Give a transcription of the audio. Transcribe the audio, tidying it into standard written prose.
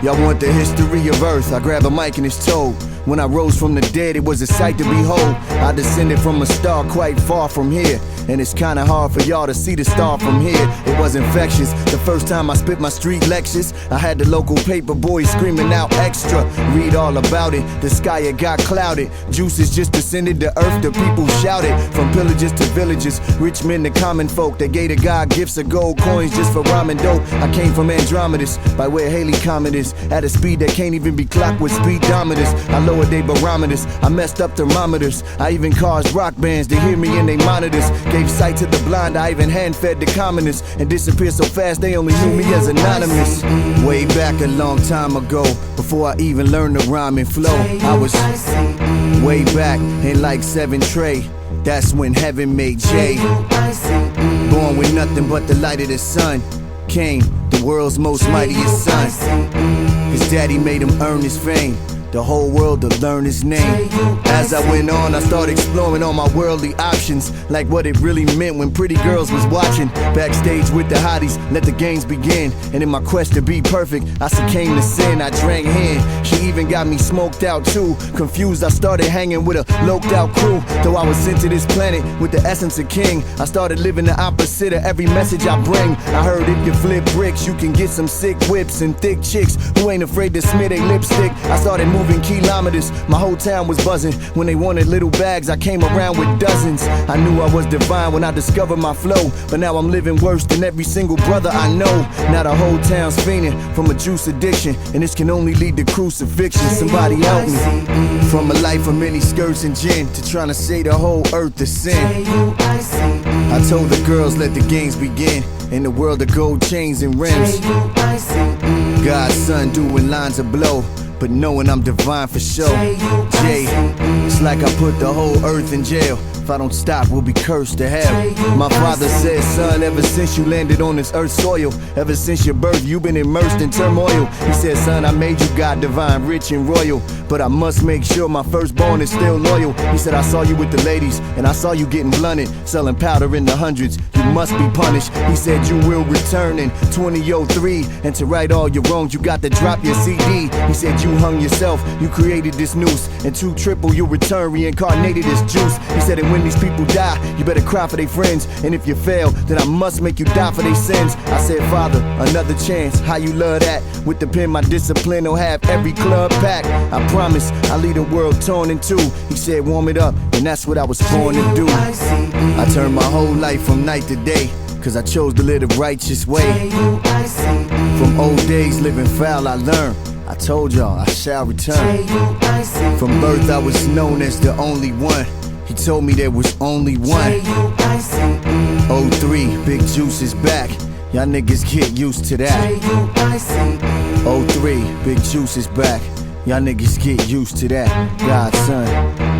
Y'all want the history of Earth? I grab a mic and it's told. When I rose from the dead, it was a sight to behold. I descended from a star quite far from here, and it's kinda hard for y'all to see the star from here. It was infectious. The first time I spit my street lectures, I had the local paper boys screaming out extra. Read all about it. The sky it got clouded. Juices just descended to earth. The people shouted from pillages to villages, rich men to common folk. They gave to God gifts of gold coins just for rhyming dope. I came from Andromedus, by where Haley Comet is, at a speed that can't even be clocked with speedometers. I lowered they barometers. I messed up thermometers. I even caused rock bands to hear me in they monitors. Gave sight to the blind. I even hand-fed the commoners and disappeared so fast they only knew me as anonymous. Way back a long time ago, before I even learned to rhyme and flow, I was way back in like 7 Trey. That's when heaven made Jay. Born with nothing but the light of the sun. Came the world's most mightiest son. His daddy made him earn his fame. The whole world to learn his name. As I went on, I started exploring all my worldly options, like what it really meant when pretty girls was watching. Backstage with the hotties, let the games begin. And in my quest to be perfect, I succumbed to sin. I drank hen. She even got me smoked out too. Confused, I started hanging with a loped out crew. Though I was sent to this planet with the essence of king, I started living the opposite of every message I bring. I heard if you flip bricks, you can get some sick whips and thick chicks who ain't afraid to smear their lipstick. I started moving kilometers, my whole town was buzzing. When they wanted little bags, I came around with dozens. I knew I was divine when I discovered my flow, but now I'm living worse than every single brother I know. Now the whole town's fiending from a juice addiction, and this can only lead to crucifixion. Somebody help me. From a life of many skirts and gin to trying to say the whole earth to sin. I told the girls let the games begin, in the world of gold chains and rims. God's son doing lines of blow, but knowing I'm divine for sure. Jay, it's like I put the whole earth in jail. If I don't stop, we'll be cursed to hell. My father said, son, ever since you landed on this earth's soil, ever since your birth, you've been immersed in turmoil. He said, son, I made you God divine, rich and royal, but I must make sure my firstborn is still loyal. He said, I saw you with the ladies, and I saw you getting blunted, selling powder in the hundreds. You must be punished. He said, you will return in 2003, and to right all your wrongs, you got to drop your CD. He said, you hung yourself, you created this noose, and 2 triple, you'll return, reincarnated as juice. He said, and when these people die, you better cry for their friends, and if you fail, then I must make you die for their sins. I said, Father, another chance, how you love that? With the pen, my discipline will have every club packed. I promise I'll leave the world torn in two. He said, warm it up, and that's what I was born to do. I turned my whole life from night to day, cause I chose to live the righteous way. From old days living foul I learned, I told y'all I shall return. From birth I was known as the only one. He told me there was only one. 03, Big Juice is back. Y'all niggas get used to that. 03, Big Juice is back. Y'all niggas get used to that. God's son.